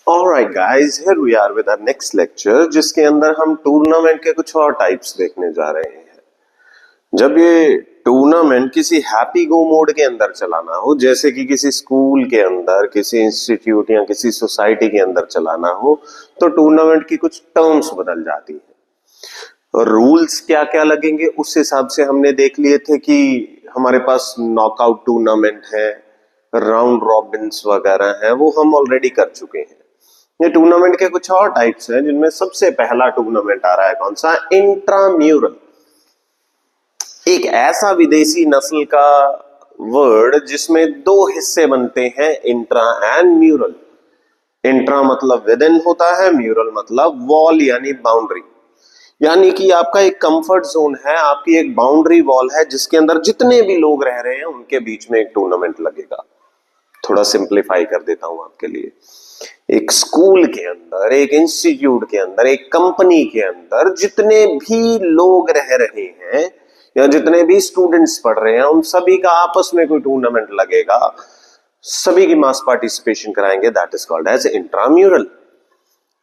Alright guys, here we are with our next lecture जिसके अंदर हम टूर्नामेंट के कुछ और टाइप्स देखने जा रहे हैं। जब ये टूर्नामेंट किसी हैप्पी गो मोड के अंदर चलाना हो, जैसे कि किसी स्कूल के अंदर, किसी इंस्टीट्यूट या किसी सोसाइटी के अंदर चलाना हो, तो टूर्नामेंट की कुछ टर्म्स बदल जाती है। रूल्स क्या क्या लगेंगे उस हिसाब से हमने देख लिए थे कि हमारे पास नॉकआउट टूर्नामेंट है, राउंड रॉबिन्स वगैरह है, वो हम ऑलरेडी कर चुके हैं। ये टूर्नामेंट के कुछ और टाइप्स हैं जिनमें सबसे पहला टूर्नामेंट आ रहा है कौन सा? इंट्राम्यूरल। एक ऐसा विदेशी नस्ल का वर्ड जिसमें दो हिस्से बनते हैं, इंट्रा एंड म्यूरल। इंट्रा मतलब विद इन होता है, म्यूरल मतलब वॉल यानी बाउंड्री। यानी कि आपका एक कंफर्ट जोन है, आपकी एक बाउंड्री वॉल है जिसके अंदर जितने भी लोग रह रहे हैं उनके बीच में एक टूर्नामेंट लगेगा। थोड़ा सिंप्लीफाई कर देता हूं आपके लिए। एक स्कूल के अंदर, एक इंस्टीट्यूट के अंदर, एक कंपनी के अंदर जितने भी लोग रह रहे हैं या जितने भी स्टूडेंट्स पढ़ रहे हैं, उन सभी का आपस में कोई टूर्नामेंट लगेगा, सभी की मास पार्टिसिपेशन कराएंगे, that is called as intramural.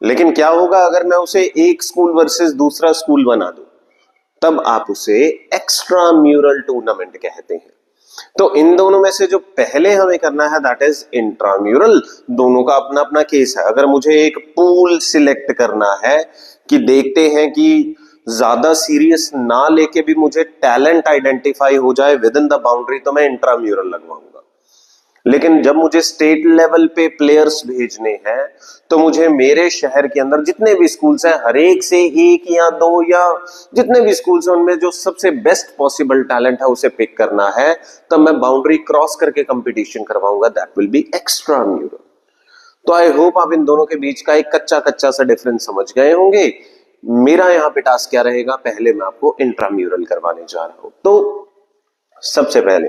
लेकिन क्या होगा अगर मैं उसे एक स्कूल वर्सेस दूसरा स्कूल बना दूं? तब आप उसे एक्स्ट्रा म्यूरल टूर्नामेंट कहते हैं। तो इन दोनों में से जो पहले हमें करना है दैट इज इंट्राम्यूरल। दोनों का अपना अपना केस है। अगर मुझे एक पूल सिलेक्ट करना है कि देखते हैं कि ज्यादा सीरियस ना लेके भी मुझे टैलेंट आइडेंटिफाई हो जाए विद इन द बाउंड्री, तो मैं इंट्राम्यूरल लगवाऊंगा। लेकिन जब मुझे स्टेट लेवल पे प्लेयर्स भेजने हैं तो मुझे मेरे शहर के अंदर जितने भी स्कूल्स हैं, हर एक से एक या दो या जितने भी स्कूल्स हैं उनमें जो सबसे बेस्ट पॉसिबल टैलेंट है उसे पिक करना है। तब मैं बाउंड्री क्रॉस करके कंपटीशन करवाऊंगा, that will B extra mural. तो आई होप आप इन दोनों के बीच का एक कच्चा कच्चा सा डिफरेंस समझ गए होंगे। मेरा यहाँ पे टास्क क्या रहेगा, पहले मैं आपको इंट्राम्यूरल करवाने जा रहा हूं। तो सबसे पहले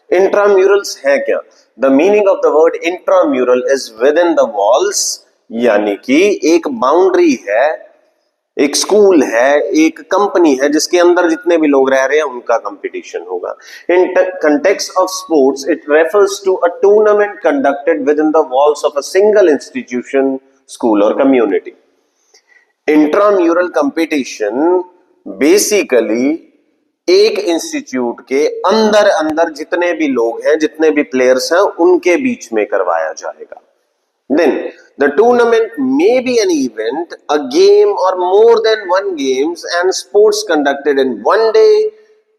इंट्राम्यूरल्स है क्या? The meaning of the word intramural is with in the walls, यानी कि एक बाउंड्री है, एक स्कूल है, एक कंपनी है जिसके अंदर जितने भी लोग रह रहे हैं उनका कंपटीशन होगा। In context of sports it refers to a tournament conducted within the walls of a single institution, school और कम्युनिटी। इंट्राम्यूरल कंपटीशन बेसिकली एक इंस्टीट्यूट के अंदर अंदर जितने भी लोग हैं, जितने भी प्लेयर्स हैं, उनके बीच में करवाया जाएगा। Then the tournament may be an event, a game or more than one games and sports conducted in one day,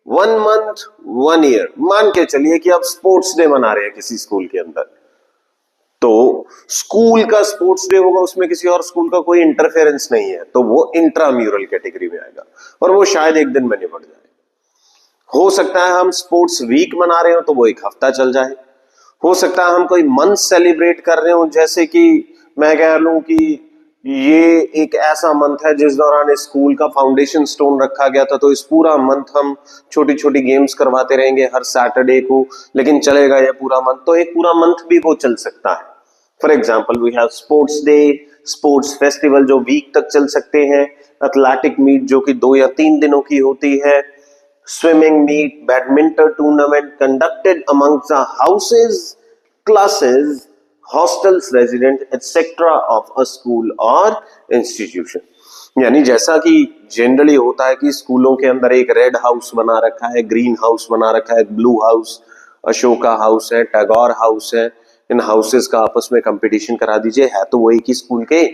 1 month, 1 year। मान के चलिए कि आप स्पोर्ट्स डे मना रहे हैं किसी स्कूल के अंदर, तो स्कूल का स्पोर्ट्स डे होगा, उसमें किसी और स्कूल का कोई इंटरफेरेंस नहीं है, तो वो इंट्राम्यूरल कैटेगरी में आएगा और वो शायद एक दिन में निपट जाए। हो सकता है हम स्पोर्ट्स वीक मना रहे हो तो वो एक हफ्ता चल जाए। हो सकता है हम कोई मंथ सेलिब्रेट कर रहे हो, जैसे कि मैं कह लूं कि ये एक ऐसा मंथ है जिस दौरान स्कूल का फाउंडेशन स्टोन रखा गया था, तो इस पूरा मंथ हम छोटी छोटी गेम्स करवाते रहेंगे हर सैटरडे को, लेकिन चलेगा ये पूरा मंथ, तो एक पूरा मंथ भी वो चल सकता है। For example we have sports day, sports festival जो वीक तक चल सकते हैं, एथलेटिक मीट जो कि 2 या 3 दिनों की होती है, swimming meet, badminton tournament conducted amongst the houses, classes, hostels, resident, etc. of a school or institution। यानी जैसा कि जनरली होता है कि स्कूलों के अंदर एक रेड हाउस बना रखा है, ग्रीन हाउस बना रखा है, ब्लू हाउस, अशोका हाउस है, टैगोर हाउस है, इन हाउसेस का आपस में कंपटीशन करा दीजिए, है तो वही की स्कूल के।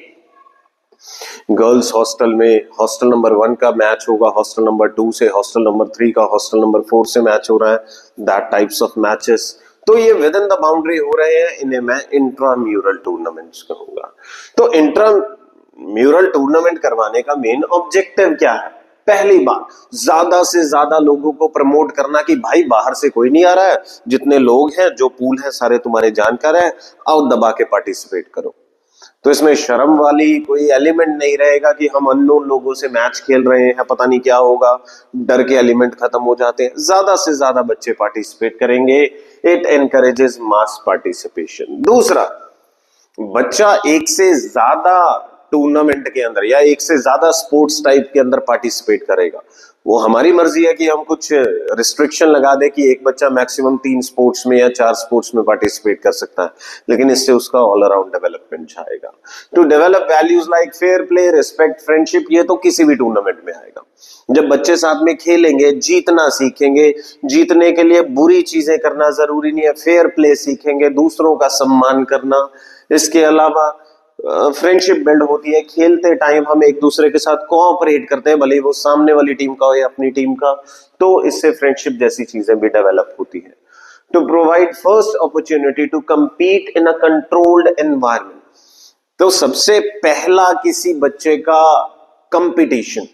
गर्ल्स हॉस्टल में हॉस्टल नंबर 1 का मैच होगा, हॉस्टल नंबर 2 से, हॉस्टल नंबर 3 का हॉस्टल नंबर 4 से मैच हो रहा है, दैट टाइप्स ऑफ मैचेस। तो ये विद इन द बाउंड्री हो रहे हैं, इन्हें मैं इंट्राम्यूरल टूर्नामेंट्स कहूंगा। तो इंट्राम्यूरल टूर्नामेंट करवाने का मेन ऑब्जेक्टिव क्या है? पहली बात, ज्यादा से ज्यादा लोगों को प्रमोट करना कि भाई बाहर से कोई नहीं आ रहा है, जितने लोग हैं, जो पूल है, सारे तुम्हारे जानकार है, आओ दबा के पार्टिसिपेट करो। तो इसमें शर्म वाली कोई एलिमेंट नहीं रहेगा कि हम अननोन लोगों से मैच खेल रहे हैं, पता नहीं क्या होगा, डर के एलिमेंट खत्म हो जाते हैं, ज्यादा से ज्यादा बच्चे पार्टिसिपेट करेंगे। It encourages mass participation. दूसरा, बच्चा एक से ज्यादा टूर्नामेंट के अंदर या एक से ज्यादा स्पोर्ट्स टाइप के अंदर पार्टिसिपेट करेगा, वो हमारी मर्जी है कि हम कुछ रिस्ट्रिक्शन लगा दें कि एक बच्चा मैक्सिमम 3 स्पोर्ट्स में या 4 स्पोर्ट्स में पार्टिसिपेट कर सकता है, लेकिन इससे उसका ऑल अराउंड डेवलपमेंट जाएगा। To develop values like fair play, respect, friendship, ये तो किसी भी टूर्नामेंट में आएगा। जब बच्चे साथ में खेलेंगे, जीतना सीखेंगे, जीतने के लिए बुरी चीजें करना जरूरी नहीं है, फेयर प्ले सीखेंगे, दूसरों का सम्मान करना। इसके अलावा फ्रेंडशिप बिल्ड होती है, खेलते टाइम हम एक दूसरे के साथ कोऑपरेट करते हैं, भले ही वो सामने वाली टीम का हो या अपनी टीम का, तो इससे फ्रेंडशिप जैसी चीजें भी डेवलप होती है। To provide first opportunity to compete in a controlled environment, तो सबसे पहला किसी बच्चे का कंपटीशन,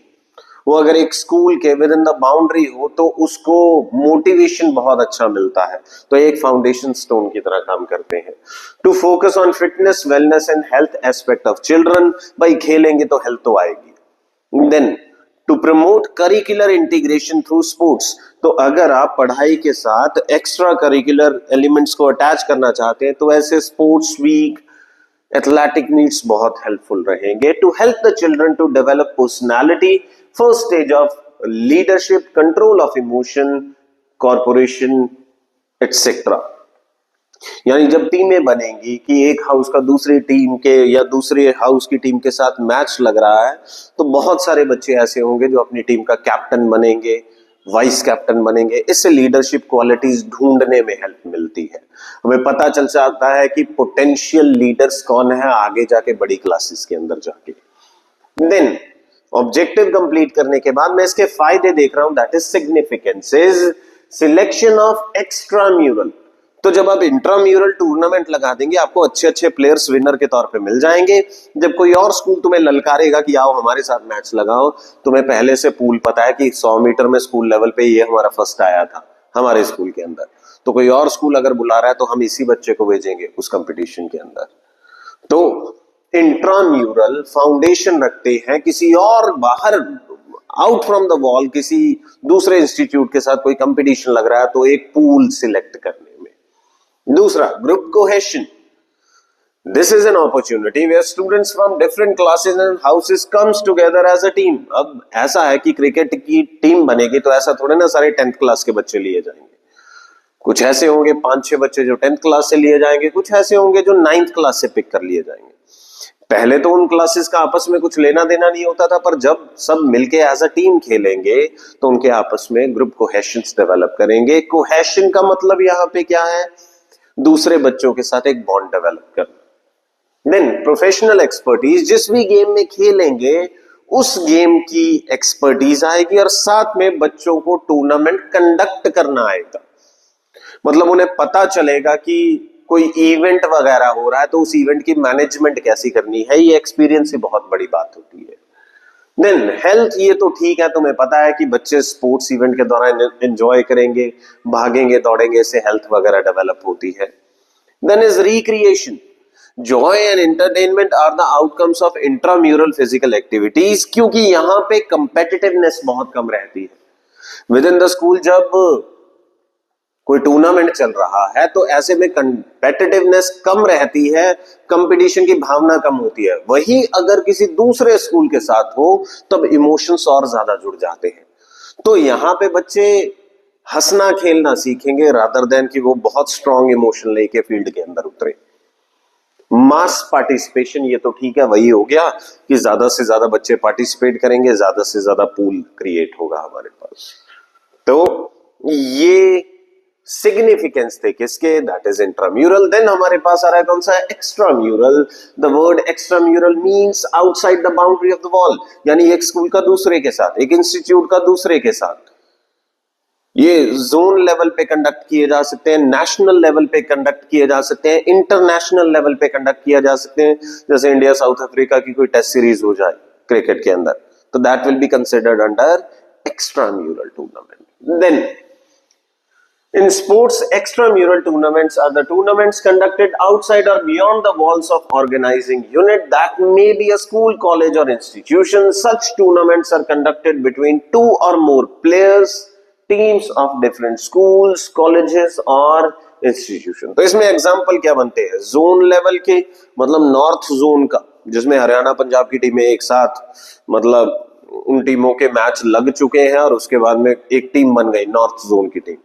वो अगर एक स्कूल के विद इन द बाउंड्री हो तो उसको मोटिवेशन बहुत अच्छा मिलता है, तो एक फाउंडेशन स्टोन की तरह काम करते हैं। To focus on fitness, wellness and health aspect of children, भाई खेलेंगे तो हेल्थ तो आएगी। Then to promote curricular integration through sports, तो अगर आप पढ़ाई के साथ एक्स्ट्रा करिकुलर एलिमेंट्स को अटैच करना चाहते हैं तो ऐसे स्पोर्ट्स वीक, एथलेटिक मीट्स बहुत हेल्पफुल रहेंगे। To help the children to develop personality, first stage of leadership, control of emotion, corporation etcetera. यानी जब टीमें बनेंगी कि एक हाउस का दूसरी टीम के या दूसरे हाउस की टीम के साथ मैच लग रहा है, तो बहुत सारे बच्चे ऐसे होंगे जो अपनी टीम का कैप्टन बनेंगे, वाइस कैप्टन बनेंगे। इससे लीडरशिप क्वालिटीज ढूंढने में हेल्प मिलती है, हमें पता चल जाता है कि पोटेंशियल लीडर्स कौन है आगे जाके बड़ी क्लासेस के अंदर जाके। देन ऑब्जेक्टिव कंप्लीट करने के बाद मैं इसके फायदे देख रहा हूं, that is significance is selection of extramural. तो जब आप इंट्राम्यूरल टूर्नामेंट लगा देंगे, आपको अच्छे अच्छे प्लेयर्स विनर के तौर पे मिल जाएंगे। जब कोई और स्कूल तुम्हें ललकारेगा कि आओ हमारे साथ मैच लगाओ, तुम्हें पहले से पूल पता है कि 100 मीटर में स्कूल लेवल पे ये हमारा फर्स्ट आया था हमारे स्कूल के अंदर, तो कोई और स्कूल अगर बुला रहा है तो हम इसी बच्चे को भेजेंगे उस कंपटीशन के अंदर। तो इंट्राम्यूरल फाउंडेशन रखते हैं किसी और बाहर, आउट फ्रॉम द वॉल, किसी दूसरे इंस्टीट्यूट के साथ कोई कंपटीशन लग रहा है तो एक पूल सिलेक्ट करने में। दूसरा, group cohesion, this is an opportunity where students from different classes and houses comes together as a team. अब ऐसा है कि क्रिकेट की टीम बनेगी तो ऐसा थोड़े ना सारे 10th क्लास के बच्चे लिए जाएंगे, कुछ ऐसे होंगे 5-6 बच्चे जो 10th क्लास से लिए जाएंगे, कुछ ऐसे होंगे जो 9th क्लास से पिक कर लिए जाएंगे। पहले तो उन क्लासेस का आपस में कुछ लेना देना नहीं होता था, पर जब सब मिलके एज अ टीम खेलेंगे तो उनके आपस में ग्रुप कोहेशंस डेवलप करेंगे। कोहेशन का मतलब यहाँ पे क्या है, दूसरे बच्चों के साथ एक बॉन्ड डेवलप करना। देन प्रोफेशनल एक्सपर्टीज, जिस भी गेम में खेलेंगे उस गेम की एक्सपर्टीज आएगी और साथ में बच्चों को टूर्नामेंट कंडक्ट करना आएगा। मतलब उन्हें पता चलेगा कि कोई इवेंट वगैरह हो रहा है तो उस इवेंट की मैनेजमेंट कैसी करनी है, ये एक्सपीरियंस ही बहुत बड़ी बात होती है। देन हेल्थ, ये तो ठीक है, तुम्हें पता है कि बच्चे स्पोर्ट्स इवेंट के दौरान एंजॉय करेंगे, भागेंगे दौड़ेंगे, इससे हेल्थ वगैरह डेवलप होती है। Then is recreation, joy and entertainment are the outcomes of intramural physical activities, क्योंकि यहाँ पे कंपेटिटिवनेस बहुत कम रहती है विद इन द स्कूल। जब कोई टूर्नामेंट चल रहा है तो ऐसे में कंपेटिटिवनेस कम रहती है, कंपटीशन की भावना कम होती है। वही अगर किसी दूसरे स्कूल के साथ हो तब इमोशंस और ज्यादा जुड़ जाते हैं। तो यहाँ पे बच्चे हंसना खेलना सीखेंगे रादर देन कि वो बहुत स्ट्रॉन्ग इमोशन लेके फील्ड के अंदर उतरे। मास पार्टिसिपेशन, ये तो ठीक है, वही हो गया कि ज्यादा से ज्यादा बच्चे पार्टिसिपेट करेंगे, ज्यादा से ज्यादा पूल क्रिएट होगा हमारे पास। तो ये सिग्निफिकेंस थे किसके, दैट इज इंट्राम्यूरल। देन हमारे पास आ रहा है कौन सा, extramural. The word extramural means outside the boundary of the wall, यानी एक स्कूल का दूसरे के साथ, एक इंस्टीट्यूट का दूसरे के साथ। ये जोन लेवल पे कंडक्ट किए जा सकते हैं, नेशनल लेवल पे कंडक्ट किए जा सकते हैं, इंटरनेशनल लेवल पे कंडक्ट किया जा सकते हैं। जैसे इंडिया साउथ अफ्रीका की कोई टेस्ट सीरीज हो जाए क्रिकेट के अंदर, तो that will be considered under extramural tournament. Then in sports, extramural tournaments are the tournaments conducted outside or beyond the walls of organizing unit that may be a school, college or institution. Such tournaments are conducted between 2 or more players, teams of different schools, colleges or institution. तो इसमें example क्या बनते हैं, zone level के, मतलब north zone का जिसमें हरियाणा पंजाब की टीमें एक साथ मतलब उन टीमों के मैच लग चुके हैं और उसके बाद में एक टीम बन गई नॉर्थ जोन की टीम।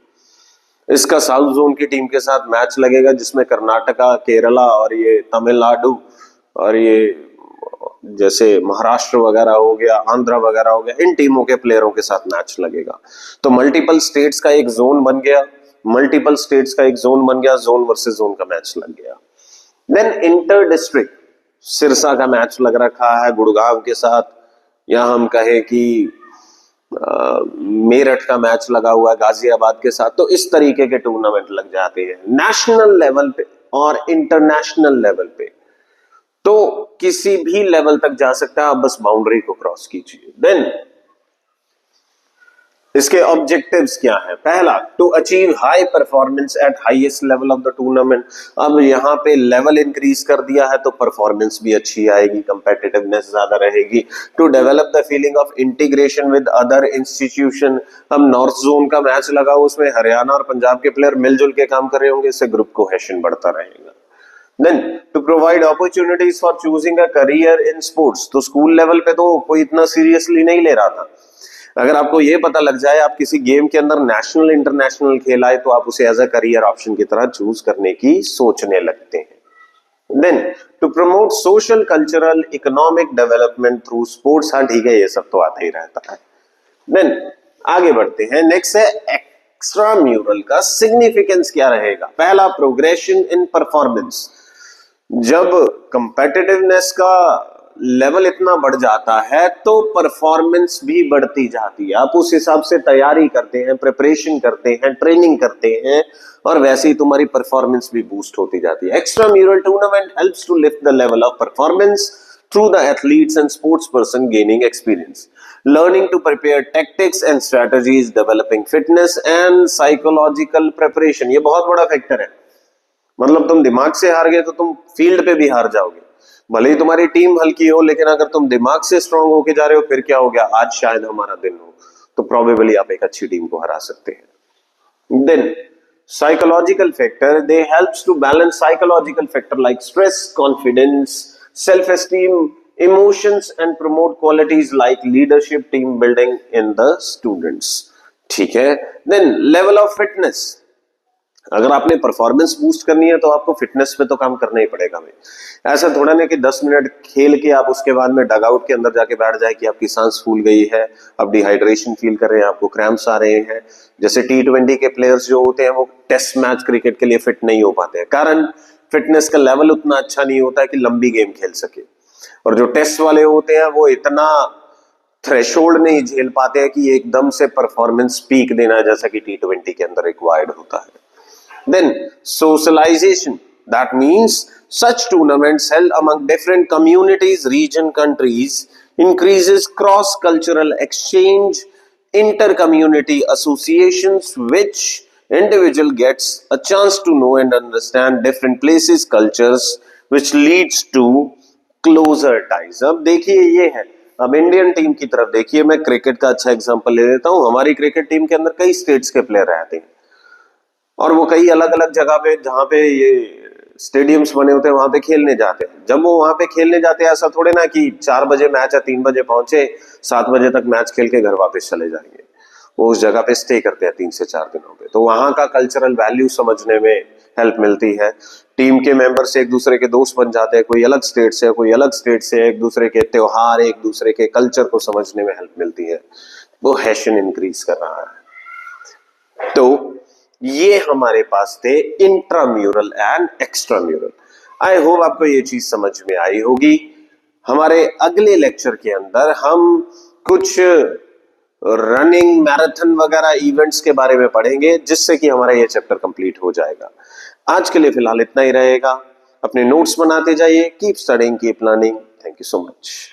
इसका साउथ जोन की टीम के साथ मैच लगेगा जिसमें कर्नाटका, केरला और ये तमिलनाडु और ये जैसे महाराष्ट्र वगैरह हो गया, आंध्र वगैरह हो गया, इन टीमों के प्लेयरों के साथ मैच लगेगा। तो मल्टीपल स्टेट्स का एक जोन बन गया, जोन वर्सेस जोन का मैच लग गया। देन इंटर डिस्ट्रिक्ट, सिरसा का मैच लग रखा है गुड़गांव के साथ, या हम कहें कि मेरठ का मैच लगा हुआ है गाजियाबाद के साथ। तो इस तरीके के टूर्नामेंट लग जाते हैं नेशनल लेवल पे और इंटरनेशनल लेवल पे। तो किसी भी लेवल तक जा सकता है, आप बस बाउंड्री को क्रॉस कीजिए। देन इसके ऑब्जेक्टिव्स क्या है? पहला, to achieve high performance at highest level of the tournament. अब यहाँ पे लेवल इंक्रीज कर दिया है तो परफॉर्मेंस भी अच्छी आएगी, कंपेटिटिवनेस ज्यादा रहेगी। To develop the feeling of integration with other institution. अब नॉर्थ जोन का मैच लगा, उसमें हरियाणा और पंजाब के प्लेयर मिलजुल के काम कर रहे होंगे, इससे ग्रुप कोहेशन बढ़ता रहेगा। Then to provide opportunities for choosing a career in sports। तो स्कूल लेवल पे तो कोई इतना सीरियसली नहीं ले रहा था। अगर आपको ये पता लग जाए आप किसी गेम के अंदर नेशनल इंटरनेशनल खेला है तो आप उसे एज अ करियर ऑप्शन की तरह चूज करने की सोचने लगते हैं। Then to promote social cultural economic development through sports. हाँ ठीक है, ये सब तो आता ही रहता है। देन आगे बढ़ते हैं, नेक्स्ट है एक्स्ट्रा म्यूरल का सिग्निफिकेंस क्या रहेगा? पहला, प्रोग्रेशन इन परफॉर्मेंस। जब कंपेटिटिवनेस का लेवल इतना बढ़ जाता है तो परफॉर्मेंस भी बढ़ती जाती है। आप उस हिसाब से तैयारी करते हैं, प्रिपरेशन करते हैं, ट्रेनिंग करते हैं और वैसे ही तुम्हारी परफॉर्मेंस भी बूस्ट होती जाती है। Extramural tournament helps to lift the level of performance through the athletes and sports person gaining experience, learning to prepare tactics and strategies, developing fitness and psychological preparation। ये बहुत बड़ा factor है। मतलब तुम दिमाग से हार गए तो तुम फील्ड पे भी हार जाओगे। भले ही तुम्हारी टीम हल्की हो, लेकिन अगर तुम दिमाग से स्ट्रांग होके जा रहे हो, फिर क्या हो गया, आज शायद हमारा दिन हो, तो प्रोबेबली आप एक अच्छी टीम को हरा सकते हैं। Then psychological factor, they helps to balance psychological factor like stress, confidence, self esteem, emotions and promote qualities like leadership, team building in the students। ठीक है। then level of fitness, अगर आपने परफॉर्मेंस बूस्ट करनी है तो आपको fitness पे तो काम करना ही पड़ेगा। भाई ऐसा थोड़ा नहीं कि 10 मिनट खेल के आप उसके बाद में डग आउट के अंदर जाके बैठ जाए कि आपकी सांस फूल गई है, आप डिहाइड्रेशन फील कर रहे हैं, आपको क्रैम्प्स आ रहे हैं। जैसे T20 के प्लेयर्स जो होते हैं वो टेस्ट मैच क्रिकेट के लिए फिट नहीं हो पाते हैं, कारण फिटनेस का लेवल उतना अच्छा नहीं होता है कि लंबी गेम खेल सके। और जो टेस्ट वाले होते हैं वो इतना थ्रेशोल्ड नहीं झेल पाते हैं कि एकदम से परफॉर्मेंस पीक देना जैसा कि T20 के अंदर रिक्वायर्ड होता है। Then socialization, that means such tournaments held among different communities, region, countries increases cross-cultural exchange, inter-community associations, which individual gets a chance to know and understand different places, cultures, which leads to closer ties। अब देखिए ये है, अब Indian team की तरफ देखिए, मैं cricket का अच्छा एग्जांपल ले लेता हूं। हमारी क्रिकेट टीम के अंदर कई स्टेट्स के प्लेयर रहते हैं और वो कई अलग अलग जगह पे, जहां पे ये स्टेडियम्स बने होते हैं, वहां पे खेलने जाते हैं। जब वो वहां पे खेलने जाते हैं, ऐसा थोड़े ना कि 4 बजे मैच है, 3 बजे पहुंचे, 7 बजे तक मैच खेल के घर वापस चले जाएंगे। वो उस जगह पे स्टे करते हैं 3 से 4 दिनों पे। तो वहां का कल्चरल वैल्यू समझने में हेल्प मिलती है। टीम के मेंबर से एक दूसरे के दोस्त बन जाते हैं, कोई अलग स्टेट से, कोई अलग स्टेट से, एक दूसरे के त्योहार, एक दूसरे के कल्चर को समझने में हेल्प मिलती है। वो हैशन इंक्रीज कर रहा है। तो ये हमारे पास थे intramural and extramural. I hope आपको ये चीज समझ में आई होगी। हमारे अगले लेक्चर के अंदर हम कुछ रनिंग, मैराथन वगैरह इवेंट्स के बारे में पढ़ेंगे, जिससे कि हमारा ये चैप्टर कंप्लीट हो जाएगा। आज के लिए फिलहाल इतना ही रहेगा। अपने नोट्स बनाते जाइए। Keep studying, keep learning. Thank you so much.